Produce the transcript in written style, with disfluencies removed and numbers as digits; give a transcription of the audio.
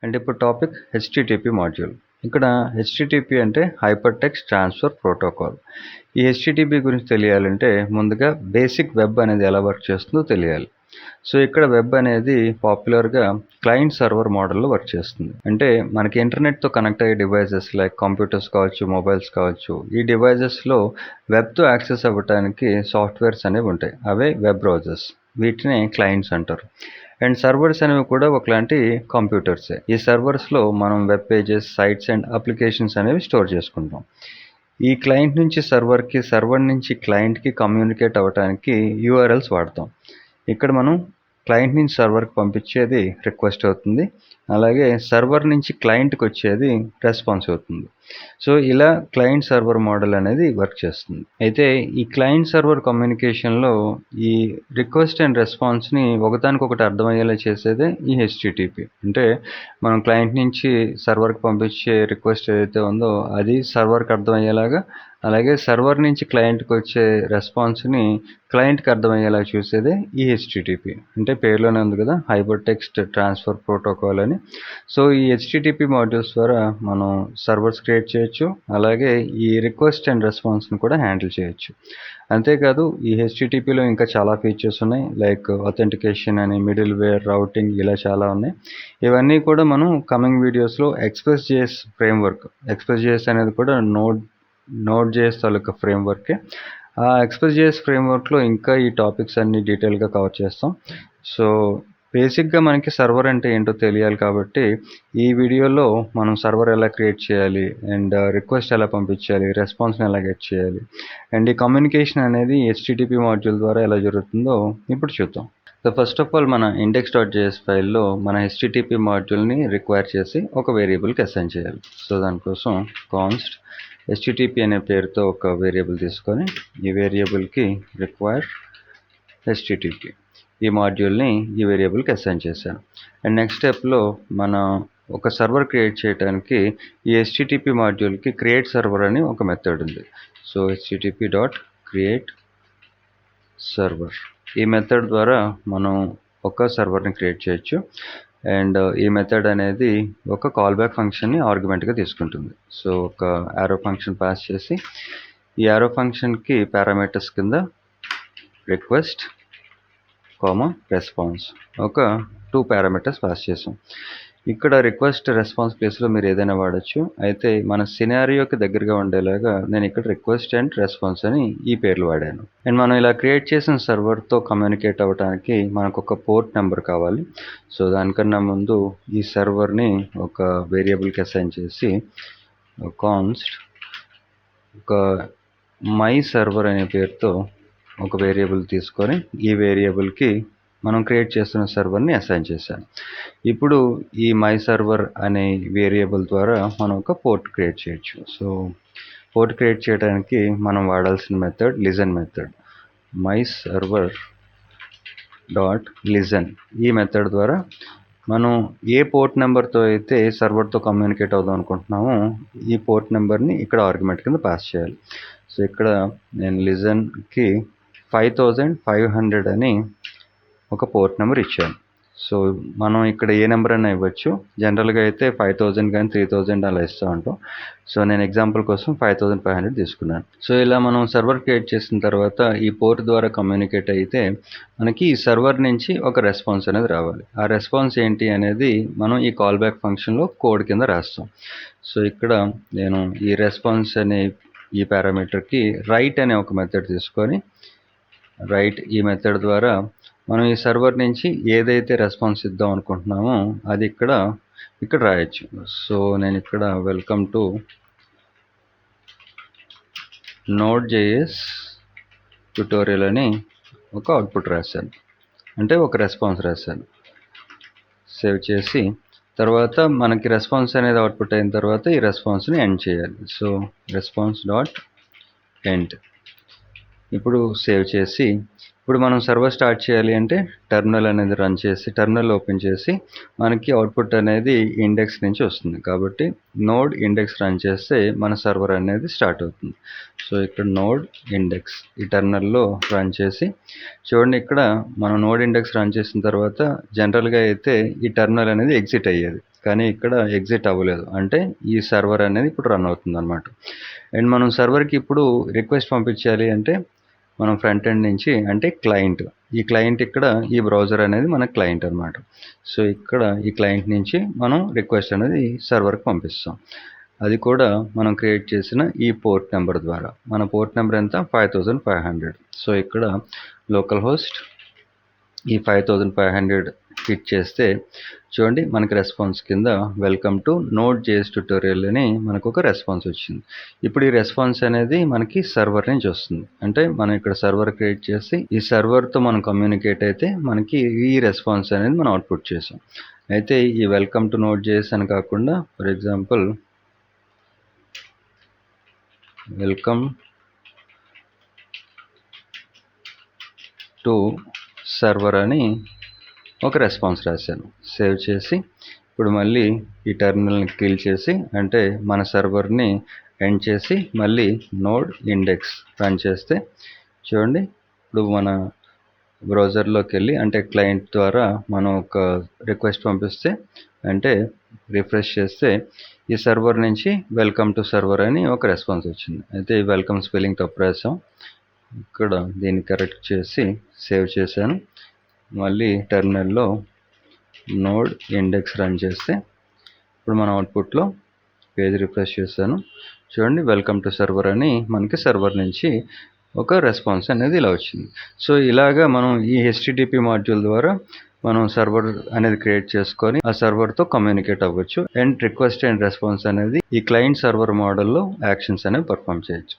And ఇప్పుడు topic HTTP module. ఇక్కడ HTTP అంటే హైపర్ టెక్స్ట్ ట్రాన్స్ఫర్ ప్రోటోకాల్. ఈ హెచ్టిటిపి గురించి తెలియాలంటే ముందుగా బేసిక్ వెబ్ అనేది ఎలా వర్క్ చేస్తుందో తెలియాలి. సో ఇక్కడ వెబ్ అనేది పాపులర్గా క్లయింట్ సర్వర్ మోడల్లో వర్క్ చేస్తుంది. అంటే మనకి ఇంటర్నెట్తో కనెక్ట్ అయ్యే డివైజెస్ లైక్ కంప్యూటర్స్ కావచ్చు, మొబైల్స్ కావచ్చు, ఈ డివైజెస్లో వెబ్తో యాక్సెస్ అవ్వడానికి సాఫ్ట్వేర్స్ అనేవి ఉంటాయి. అవే వెబ్ బ్రౌజర్స్, వీటిని క్లయింట్స్ అంటారు. అండ్ సర్వర్స్ అనేవి కూడా ఒకలాంటి కంప్యూటర్సే. ఈ సర్వర్స్లో మనం web pages, sites and applications అనేవి స్టోర్ చేసుకుంటాం. ఈ క్లయింట్ నుంచి సర్వర్కి, సర్వర్ నుంచి క్లయింట్కి కమ్యూనికేట్ అవ్వడానికి యూఆర్ఎల్స్ వాడతాం. ఇక్కడ మనం క్లయింట్ నుంచి సర్వర్కి పంపించేది రిక్వెస్ట్ అవుతుంది, అలాగే సర్వర్ నుంచి క్లయింట్కి వచ్చేది రెస్పాన్స్ అవుతుంది. సో ఇలా క్లయింట్ సర్వర్ మోడల్ అనేది వర్క్ చేస్తుంది. అయితే ఈ క్లయింట్ సర్వర్ కమ్యూనికేషన్లో ఈ రిక్వెస్ట్ అండ్ రెస్పాన్స్ని ఒకదానికొకటి అర్థమయ్యేలా చేసేదే ఈ హెచ్టిటిపి. అంటే మనం క్లయింట్ నుంచి సర్వర్కి పంపించే రిక్వెస్ట్ ఏదైతే ఉందో అది సర్వర్కి అర్థమయ్యేలాగా, అలాగే సర్వర్ నుంచి క్లయింట్కి వచ్చే రెస్పాన్స్ని క్లయింట్కి అర్థమయ్యేలా చూసేదే ఈ హెచ్టిటిపి. అంటే పేరులోనే ఉంది కదా, హైపర్ టెక్స్ట్ ట్రాన్స్ఫర్ ప్రోటోకాల్ అని. సో ఈ హెచ్టిటిపి మాడ్యూల్స్ ద్వారా మనం సర్వర్స్ క్రియేట్ చేయొచ్చు, అలాగే ఈ రిక్వెస్ట్ అండ్ రెస్పాన్స్ని కూడా హ్యాండిల్ చేయొచ్చు. అంతేకాదు ఈ హెచ్టిటిపిలో ఇంకా చాలా ఫీచర్స్ ఉన్నాయి, లైక్ అథెంటికేషన్ అని, మిడిల్ వేర్, రౌటింగ్, ఇలా చాలా ఉన్నాయి. ఇవన్నీ కూడా మనం కమింగ్ వీడియోస్లో ఎక్స్ప్రెస్.js ఫ్రేమ్వర్క్, ఎక్స్ప్రెస్.js అనేది కూడా Node.js తాలూకా ఫ్రేమ్వర్కే. ఆ ఎక్స్ప్రెస్.js ఫ్రేమ్వర్క్లో ఇంకా ఈ టాపిక్స్ అన్ని డీటెయిల్గా కవర్ చేస్తాం. సో బేసిక్గా మనకి సర్వర్ అంటే ఏంటో తెలియాలి కాబట్టి ఈ వీడియోలో మనం సర్వర్ ఎలా క్రియేట్ చేయాలి, అండ్ రిక్వెస్ట్ ఎలా పంపించాలి, రెస్పాన్స్ని ఎలా గెట్ చేయాలి, అండ్ ఈ కమ్యూనికేషన్ అనేది హెచ్టిటిపి మాడ్యూల్ ద్వారా ఎలా జరుగుతుందో ఇప్పుడు చూద్దాం. సో ఫస్ట్ ఆఫ్ ఆల్ మన index.js ఫైల్లో మన హెచ్టిటిపి మాడ్యూల్ని రిక్వైర్ చేసి ఒక వేరియబుల్కి అసైన్ చేయాలి. సో దానికోసం కాన్స్ట్ http అనే పేరుతో ఒక వేరియబుల్ తీసుకొని ఈ వేరియబుల్కి రిక్వైర్ http ఈ మాడ్యూల్ని ఈ వేరియబుల్కి అసైన్ చేశాను. అండ్ నెక్స్ట్ స్టెప్లో మన ఒక సర్వర్ క్రియేట్ చేయడానికి ఈ http మాడ్యూల్కి క్రియేట్ సర్వర్ అని ఒక మెథడ్ ఉంది. సో http.create సర్వర్, ఈ మెథడ్ ద్వారా మనం ఒక సర్వర్ని క్రియేట్ చేయొచ్చు. అండ్ ఈ మెథడ్ అనేది ఒక కాల్ బ్యాక్ ఫంక్షన్ని ఆర్గ్యుమెంట్గా తీసుకుంటుంది. సో ఒక యారో ఫంక్షన్ పాస్ చేసి ఈ యారో ఫంక్షన్కి పారామీటర్స్ కింద రిక్వెస్ట్, రెస్పాన్స్, ఒక 2 పారామీటర్స్ పాస్ చేసాం. ఇక్కడ రిక్వెస్ట్, రెస్పాన్స్ ప్లేస్లో మీరు ఏదైనా వాడచ్చు. అయితే మన సినారియోకి దగ్గరగా ఉండేలాగా నేను ఇక్కడ రిక్వెస్ట్ అండ్ రెస్పాన్స్ అని ఈ పేర్లు వాడాను. అండ్ మనం ఇలా క్రియేట్ చేసిన సర్వర్తో కమ్యూనికేట్ అవ్వడానికి మనకు ఒక పోర్ట్ నెంబర్ కావాలి. సో దానికన్నా ముందు ఈ సర్వర్ని ఒక వేరియబుల్కి అసైన్ చేసి కాన్స్ట్ ఒక మై సర్వర్ అనే పేరుతో ఒక వేరియబుల్ తీసుకొని ఈ వేరియబుల్కి మనం క్రియేట్ చేస్తున్న సర్వర్ని అసైన్ చేశాను. ఇప్పుడు ఈ మై సర్వర్ అనే వేరియబుల్ ద్వారా మనం ఒక పోర్ట్ క్రియేట్ చేయొచ్చు. సో పోర్ట్ క్రియేట్ చేయడానికి మనం వాడాల్సిన method listen method. My server dot listen, ఈ మెథడ్ ద్వారా మనం ఏ పోర్ట్ నెంబర్తో అయితే సర్వర్తో కమ్యూనికేట్ అవుదాం అనుకుంటున్నామో ఈ పోర్ట్ నెంబర్ని ఇక్కడ ఆర్గ్యుమెంట్ కింద పాస్ చేయాలి. సో ఇక్కడ నేను లిజన్కి 5500 అని ఒక పోర్ట్ నెంబర్ ఇచ్చాను. సో మనం ఇక్కడ ఏ నెంబర్ అయినా ఇవ్వచ్చు. జనరల్గా అయితే 5000 కానీ 3000 అలా ఇస్తూ ఉంటాం. సో నేను ఎగ్జాంపుల్ కోసం 5500 తీసుకున్నాను. సో ఇలా మనం సర్వర్ క్రియేట్ చేసిన తర్వాత ఈ పోర్ట్ ద్వారా కమ్యూనికేట్ అయితే మనకి ఈ సర్వర్ నుంచి ఒక రెస్పాన్స్ అనేది రావాలి. ఆ రెస్పాన్స్ ఏంటి అనేది మనం ఈ కాల్ బ్యాక్ ఫంక్షన్లో కోడ్ కింద రాస్తాం. సో ఇక్కడ నేను ఈ రెస్పాన్స్ అనే ఈ పారామీటర్కి రైట్ అనే ఒక మెథడ్ తీసుకొని రైట్, ఈ మెథడ్ ద్వారా మనం ఈ సర్వర్ నుంచి ఏదైతే రెస్పాన్స్ ఇద్దాం అనుకుంటున్నామో అది ఇక్కడ రాయొచ్చు. సో నేను ఇక్కడ వెల్కమ్ టు Node.js ట్యుటోరియల్ అని ఒక అవుట్పుట్ రాశాను, అంటే ఒక రెస్పాన్స్ రాశాను. సేవ్ చేసి తర్వాత మనకి రెస్పాన్స్ అనేది అవుట్పుట్ అయిన తర్వాత ఈ రెస్పాన్స్ని ఎండ్ చేయాలి. So response dot end. ఇప్పుడు సేవ్ చేసి ఇప్పుడు మనం సర్వర్ స్టార్ట్ చేయాలి అంటే టెర్మినల్ అనేది రన్ చేసి టెర్మినల్ ఓపెన్ చేసి మనకి అవుట్పుట్ అనేది ఇండెక్స్ నుంచి వస్తుంది. కాబట్టి నోడ్ ఇండెక్స్ రన్ చేస్తే మన సర్వర్ అనేది స్టార్ట్ అవుతుంది. సో ఇక్కడ నోడ్ ఇండెక్స్ ఈ టెర్మినల్లో రన్ చేసి చూడండి, ఇక్కడ మనం నోడ్ ఇండెక్స్ రన్ చేసిన తర్వాత జనరల్గా అయితే ఈ టెర్మినల్ అనేది ఎగ్జిట్ అయ్యేది. కానీ ఇక్కడ ఎగ్జిట్ అవ్వలేదు, అంటే ఈ సర్వర్ అనేది ఇప్పుడు రన్ అవుతుంది అనమాట. అండ్ మనం సర్వర్కి ఇప్పుడు రిక్వెస్ట్ పంపించాలి అంటే మనం ఫ్రంట్ ఎండ్ నుంచి, అంటే క్లయింట్, ఈ క్లయింట్ ఇక్కడ ఈ బ్రౌజర్ అనేది మన క్లయింట్ అనమాట. సో ఇక్కడ ఈ క్లయింట్ నుంచి మనం రిక్వెస్ట్ అనేది సర్వర్కి పంపిస్తాం. అది కూడా మనం క్రియేట్ చేసిన ఈ పోర్ట్ నెంబర్ ద్వారా. మన పోర్ట్ నెంబర్ ఎంత? 5500. సో ఇక్కడ లోకల్ హోస్ట్ ఈ 5500 హిట్ చేస్తే చూడండి మనకి రెస్పాన్స్ కింద వెల్కమ్ టు Node.js ట్యుటోరియల్ అని మనకు ఒక రెస్పాన్స్ వచ్చింది. ఇప్పుడు ఈ రెస్పాన్స్ అనేది మనకి సర్వర్ నుంచి వస్తుంది. అంటే మనం ఇక్కడ సర్వర్ క్రియేట్ చేసి ఈ సర్వర్తో మనం కమ్యూనికేట్ అయితే మనకి ఈ రెస్పాన్స్ అనేది మనం అవుట్పుట్ చేసాం. అయితే ఈ వెల్కమ్ టు Node.js అని కాకుండా for example welcome to server అని ఒక రెస్పాన్స్ రాశాను. సేవ్ చేసి ఇప్పుడు మళ్ళీ ఈ టెర్మినల్ని కిల్ చేసి, అంటే మన సర్వర్ని ఎండ్ చేసి మళ్ళీ నోడ్ ఇండెక్స్ రన్ చేస్తే చూడండి ఇప్పుడు మన బ్రౌజర్లోకి వెళ్ళి, అంటే క్లయింట్ ద్వారా మనం ఒక రిక్వెస్ట్ పంపిస్తే, అంటే రిఫ్రెష్ చేస్తే ఈ సర్వర్ నుంచి వెల్కమ్ టు సర్వర్ అని ఒక రెస్పాన్స్ వచ్చింది. అయితే ఈ వెల్కమ్ స్పెల్లింగ్ తప్పు రాసాం, ఇక్కడ దీన్ని కరెక్ట్ చేసి సేవ్ చేశాను. మళ్ళీ టెర్మినల్లో నోడ్ ఇండెక్స్ రన్ చేస్తే ఇప్పుడు మన అవుట్పుట్లో పేజ్ రిఫ్రెష్ చేశాను. చూడండి వెల్కమ్ టు సర్వర్ అని మనకి సర్వర్ నుంచి ఒక రెస్పాన్స్ అనేది ఇలా వచ్చింది. సో ఇలాగా మనం ఈ HTTP మాడ్యూల్ ద్వారా మనం సర్వర్ అనేది క్రియేట్ చేసుకొని ఆ సర్వర్తో కమ్యూనికేట్ అవ్వచ్చు. అండ్ రిక్వెస్ట్ అండ్ రెస్పాన్స్ అనేది ఈ క్లయింట్ సర్వర్ మోడల్లో యాక్షన్స్ అనేవి పర్ఫామ్ చేయొచ్చు.